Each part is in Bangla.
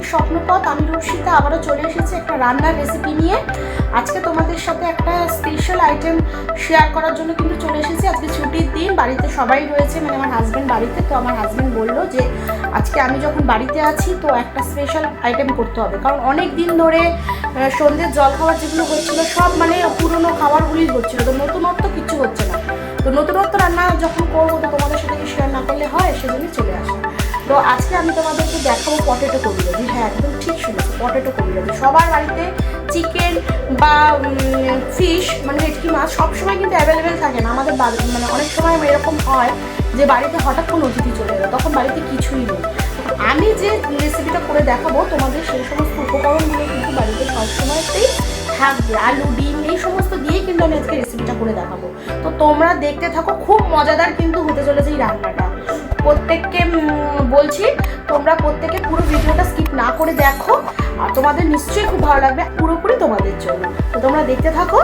স্বপ্নপথ, আমি রুশিতা আবারও চলে এসেছি একটা রান্নার রেসিপি নিয়ে। আজকে তোমাদের সাথে একটা স্পেশাল আইটেম শেয়ার করার জন্য কিন্তু চলে এসেছি। আজকে ছুটির দিন, বাড়িতে সবাই রয়েছে, মানে আমার হাজব্যান্ড বাড়িতে। তো আমার হাজব্যান্ড বললো যে আজকে আমি যখন বাড়িতে আছি তো একটা স্পেশাল আইটেম করতে হবে, কারণ অনেক দিন ধরে সন্ধ্যের জলখাবার যেগুলো হচ্ছিলো সব মানে পুরনো খাবারগুলি হচ্ছিলো, তো নতুনত্ব কিছু হচ্ছে না। তো নতুনত্ব রান্না যখন করবো তো তোমাদের সাথে শেয়ার না করলে হয়, সেজন্যই চলে আসা। তো আজকে আমি তোমাদেরকে দেখাবো পটেটো কবিরাজি। হ্যাঁ, একদম ঠিক শুনেছি, পটেটো কবিরাজি। সবার বাড়িতে চিকেন বা ফিশ মানে ভেটকি মাছ সবসময় কিন্তু অ্যাভেলেবেল থাকে না। আমাদের মানে অনেক সময় এরকম হয় যে বাড়িতে হঠাৎ কোনো অতিথি চলে এলো, তখন বাড়িতে কিছুই নেই। আমি যে রেসিপিটা করে দেখাবো তোমাদের, সেই সমস্ত উপকরণগুলো কিন্তু বাড়িতে সবসময়তেই থাকবে। আলু, ডিম এই সমস্ত দিয়েই কিন্তু আমি আজকে রেসিপিটা করে দেখাবো। তো তোমরা দেখতে থাকো, খুব মজাদার কিন্তু হতে চলেছে এই রান্নাটা। প্রত্যেককে বলছি তোমরা প্রত্যেকে পুরো ভিডিওটা স্কিপ না করে দেখো, আর তোমাদের নিশ্চয়ই খুব ভালো লাগবে, পুরোপুরি তোমাদের জন্য। তো তোমরা দেখতে থাকো।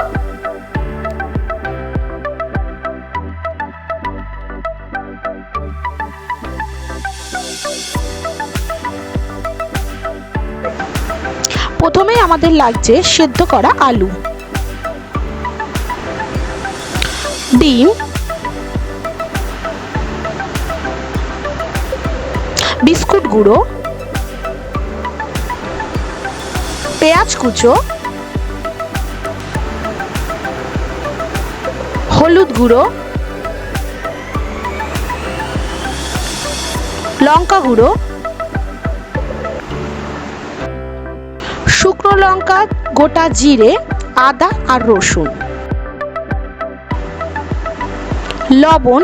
প্রথমে আমাদের লাগছে সেদ্ধ করা আলু, ডিম, বিস্কুট গুঁড়ো, পেঁয়াজ কুচো, হলুদ গুঁড়ো, লঙ্কা গুঁড়ো, শুকনো লঙ্কা, গোটা জিরে, আদা আর রসুন, লবণ,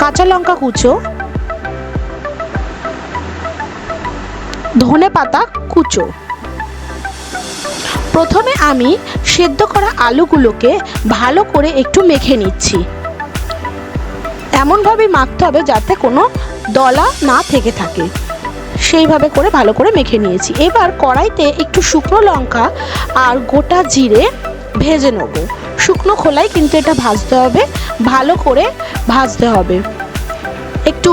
কাঁচা লঙ্কা কুচো, ধনে পাতা কুচো। প্রথমে আমি সেদ্ধ করা আলুগুলোকে ভালো করে একটু মেখে নিচ্ছি। এমনভাবে মাখতে হবে যাতে কোনো দলা না থেকে থাকে, সেইভাবে করে ভালো করে মেখে নিয়েছি। এবার কড়াইতে একটু শুকনো লঙ্কা আর গোটা জিরে ভেজে নেব। শুকনো খোলায় কিন্তু এটা ভাজতে হবে, ভালো করে ভাজতে হবে। একটু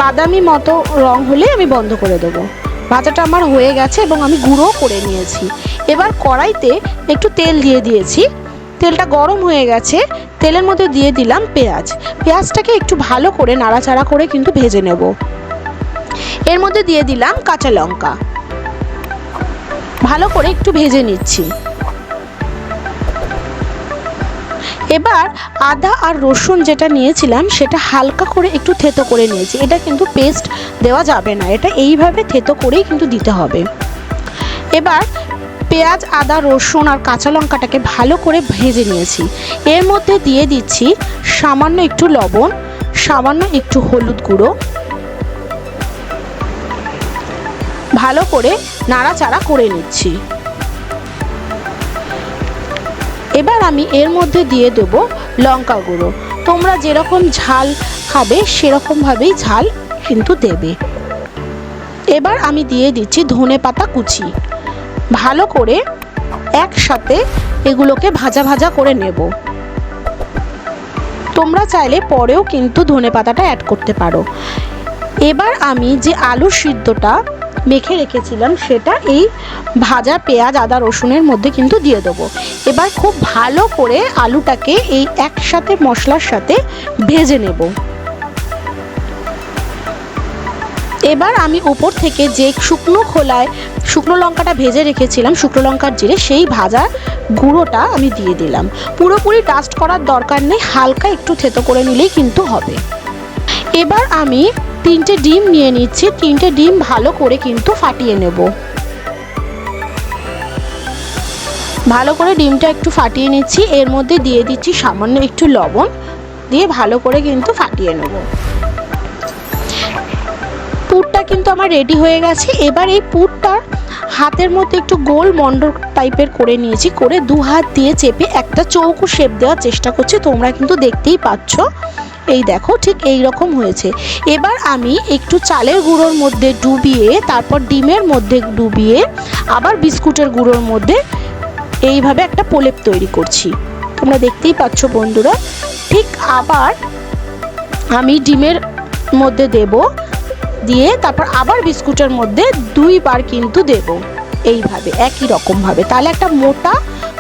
বাদামি মতো রং হলে আমি বন্ধ করে দেবো। ভাজাটা আমার হয়ে গেছে এবং আমি গুঁড়ো করে নিয়েছি। এবার কড়াইতে একটু তেল দিয়ে দিয়েছি, তেলটা গরম হয়ে গেছে। তেলের মধ্যে দিয়ে দিলাম পেঁয়াজ। পেঁয়াজটাকে একটু ভালো করে নাড়াচাড়া করে কিন্তু ভেজে নেব। এর মধ্যে দিয়ে দিলাম কাঁচা লঙ্কা, ভালো করে একটু ভেজে নিচ্ছি। এবার আদা আর রসুন যেটা নিয়েছিলাম সেটা হালকা করে একটু থেতো করে নিয়েছি। এটা কিন্তু পেস্ট দেওয়া যাবে না, এটা এইভাবে থেতো করেই কিন্তু দিতে হবে। এবার পেঁয়াজ, আদা, রসুন আর কাঁচা লঙ্কাটাকে ভালো করে ভেজে নিয়েছি। এর মধ্যে দিয়ে দিচ্ছি সামান্য একটু লবণ, সামান্য একটু হলুদ গুঁড়ো, ভালো করে নাড়াচাড়া করে নিচ্ছি। এবার আমি এর মধ্যে দিয়ে দেব লঙ্কা গুঁড়ো। তোমরা যেরকম ঝাল খাবে সেরকমভাবেই ঝাল কিন্তু দেবে। এবার আমি দিয়ে দিচ্ছি ধনে পাতা কুচি। ভালো করে একসাথে এগুলোকে ভাজা ভাজা করে নেব। তোমরা চাইলে পরেও কিন্তু ধনে পাতাটা অ্যাড করতে পারো। এবার আমি যে আলু সিদ্ধটা মেখে রেখেছিলাম সেটা এই ভাজা পেঁয়াজ, আদা, রসুনের মধ্যে কিন্তু দিয়ে দেবো। এবার খুব ভালো করে আলুটাকে এই একসাথে মশলার সাথে ভেজে নেব। এবার আমি উপর থেকে যে শুকনো খোলায় শুকনো লঙ্কাটা ভেজে রেখেছিলাম, শুকনো লঙ্কার জিরে, সেই ভাজা গুঁড়োটা আমি দিয়ে দিলাম। পুরোপুরি ডাস্ট করার দরকার নেই, হালকা একটু থেতো করে নিলেই কিন্তু হবে। এবার আমি 3টে ডিম নিয়ে নিচ্ছি। 3টে ডিম ভালো করে কিন্তু ফাটিয়ে নেব। ভালো করে ডিমটা একটু ফাটিয়ে নিচ্ছি। এর মধ্যে দিয়ে দিচ্ছি সামান্য একটু লবণ, দিয়ে ভালো করে কিন্তু ফাটিয়ে নেব। পুরটা কিন্তু আমার রেডি হয়ে গেছে। এবার এই পুরটা হাতের মধ্যে একটু গোল মন্ডল টাইপের করে নিয়েছি, করে দু হাত দিয়ে চেপে একটা চৌকো শেপ দেওয়ার চেষ্টা করছি। তোমরা কিন্তু দেখতেই পাচ্ছ, এই দেখো ঠিক এই রকম হয়েছে। এবার আমি একটু চালের গুঁড়োর মধ্যে ডুবিয়ে, তারপর ডিমের মধ্যে ডুবিয়ে, আবার বিস্কুটের গুঁড়োর মধ্যে এইভাবে একটা প্রলেপ তৈরি করছি। তোমরা দেখতেই পাচ্ছ বন্ধুরা। ঠিক আবার আমি ডিমের মধ্যে দেব, দিয়ে তারপর আবার বিস্কুটের মধ্যে 2 বার কিন্তু দেব, এইভাবে একই রকমভাবে, তাহলে একটা মোটা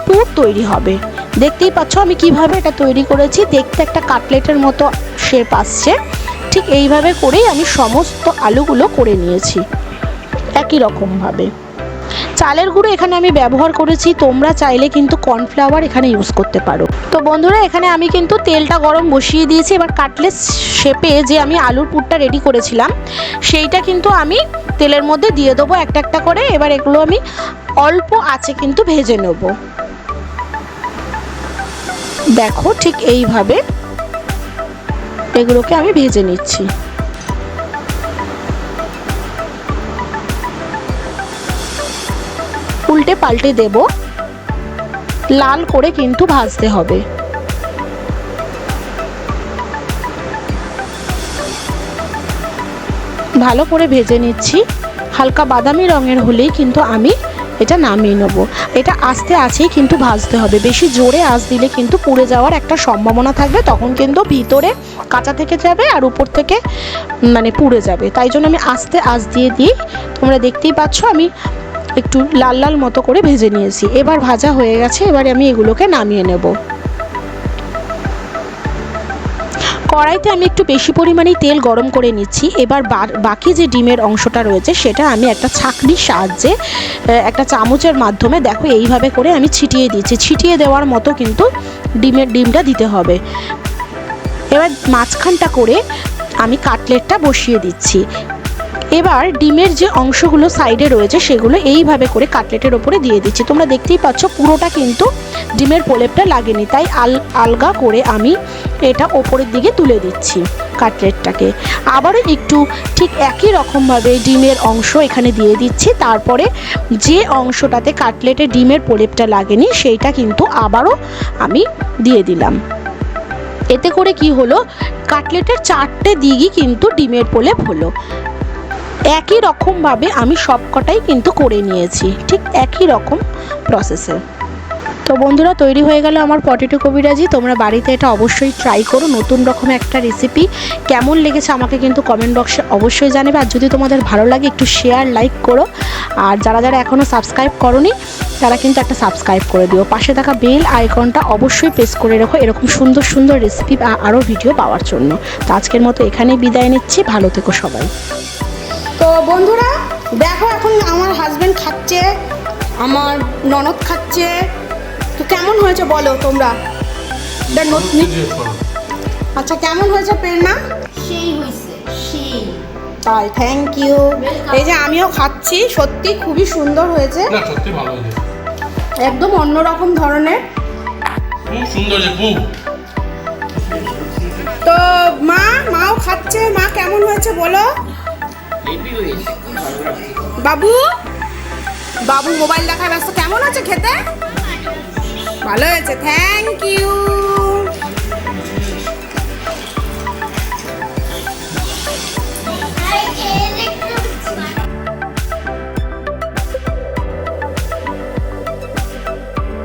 পুর তৈরি হবে। দেখতেই পাচ্ছ আমি কিভাবে এটা তৈরি করেছি, দেখতে একটা কাটলেটের মতো শেপ আসছে। ঠিক এইভাবে করেই আমি সমস্ত আলুগুলো করে নিয়েছি একই রকমভাবে। চালের গুঁড়ো এখানে আমি ব্যবহার করেছি, তোমরা চাইলে কিন্তু কর্নফ্লাওয়ার এখানে ইউজ করতে পারো। তো বন্ধুরা এখানে আমি কিন্তু তেলটা গরম বসিয়ে দিয়েছি। এবার কাটলেট শেপে যে আমি আলুর পুরটা রেডি করেছিলাম সেইটা কিন্তু আমি তেলের মধ্যে দিয়ে দেবো একটা একটা করে। এবার এগুলো আমি অল্প আঁচে কিন্তু ভেজে নেব। দেখো ঠিক এইভাবে এগুলোকে আমি ভেজে নিচ্ছি। উল্টে পাল্টে দেব, লাল করে কিন্তু ভাজতে হবে। ভালো করে ভেজে নিচ্ছি, হালকা বাদামি রঙের হলেই কিন্তু আমি এটা নামিয়ে নেব। এটা আস্তে আছেই কিন্তু ভাজতে হবে, বেশি জোরে আঁচ দিলে কিন্তু পুড়ে যাওয়ার একটা সম্ভাবনা থাকবে, তখন কিন্তু ভিতরে কাঁচা থেকে যাবে আর উপর থেকে মানে পুড়ে যাবে। তাই জন্য আমি আস্তে আঁচ দিয়ে দিই। তোমরা দেখতেই পাচ্ছ আমি একটু লাল লাল মতো করে ভেজে নিয়েছি। এবার ভাজা হয়ে গেছে, এবারে আমি এগুলোকে নামিয়ে নেব। কড়াইতে আমি একটু বেশি পরিমাণেই তেল গরম করে নিচ্ছি। এবার বাকি যে ডিমের অংশটা রয়েছে সেটা আমি একটা ছাঁকনির সাহায্যে একটা চামচের মাধ্যমে দেখো এইভাবে করে আমি ছিটিয়ে দিচ্ছি। ছিটিয়ে দেওয়ার মতো কিন্তু ডিমটা দিতে হবে। এবার মাঝখানটা করে আমি কাটলেটটা বসিয়ে দিচ্ছি। এবার ডিমের যে অংশগুলো সাইডে রয়েছে সেগুলো এইভাবে করে কাটলেটের ওপরে দিয়ে দিচ্ছি। তোমরা দেখতেই পাচ্ছ পুরোটা কিন্তু ডিমের প্রলেপটা লাগেনি, তাই আলগা করে আমি এটা ওপরের দিকে তুলে দিচ্ছি কাটলেটটাকে। আবারও একটু ঠিক একই রকমভাবে ডিমের অংশ এখানে দিয়ে দিচ্ছি। তারপরে যে অংশটাতে কাটলেটে ডিমের প্রলেপটা লাগেনি সেইটা কিন্তু আবারও আমি দিয়ে দিলাম। এতে করে কি হলো, কাটলেটের 4টে দিকই কিন্তু ডিমের প্রলেপ হলো। একই রকমভাবে আমি সবকটাই কিন্তু করে নিয়েছি, ঠিক একই রকম প্রসেসে। তো বন্ধুরা তৈরি হয়ে গেল আমার পটেটো কবিরাজি। তোমরা বাড়িতে এটা অবশ্যই ট্রাই করো, নতুন রকম একটা রেসিপি। কেমন লেগেছে আমাকে কিন্তু কমেন্ট বক্সে অবশ্যই জানাবে। আর যদি তোমাদের ভালো লাগে একটু শেয়ার লাইক করো। আর যারা যারা এখনও সাবস্ক্রাইব করোনি তারা কিন্তু একটা সাবস্ক্রাইব করে দিও। পাশে থাকা বেল আইকনটা অবশ্যই প্রেস করে রাখো এরকম সুন্দর সুন্দর রেসিপি বা আরও ভিডিও পাওয়ার জন্য। তো আজকের মতো এখানেই বিদায় নিচ্ছি, ভালো থেকো সবাই। তো বন্ধুরা দেখো এখন আমার হাজবেন্ড খাচ্ছে, আমার ননদ খাচ্ছে। তো কেমন হয়েছে বলো তোমরা? আচ্ছা কেমন হয়েছে প্রেরণা? সেই হয়েছে, সেই। তাই, থ্যাংক ইউ। এই যে আমিও খাচ্ছি, সত্যি খুবই সুন্দর হয়েছে, না সত্যি ভালো হয়েছে, একদম অন্যরকম ধরনের, খুব সুন্দর হয়েছে খুব। তো মাও খাচ্ছে। মা কেমন হয়েছে বলো? বাবু বাবু মোবাইল দেখায় ব্যস্ত। কেমন আছে খেতে? ভালো হয়েছে, থ্যাংক ইউ।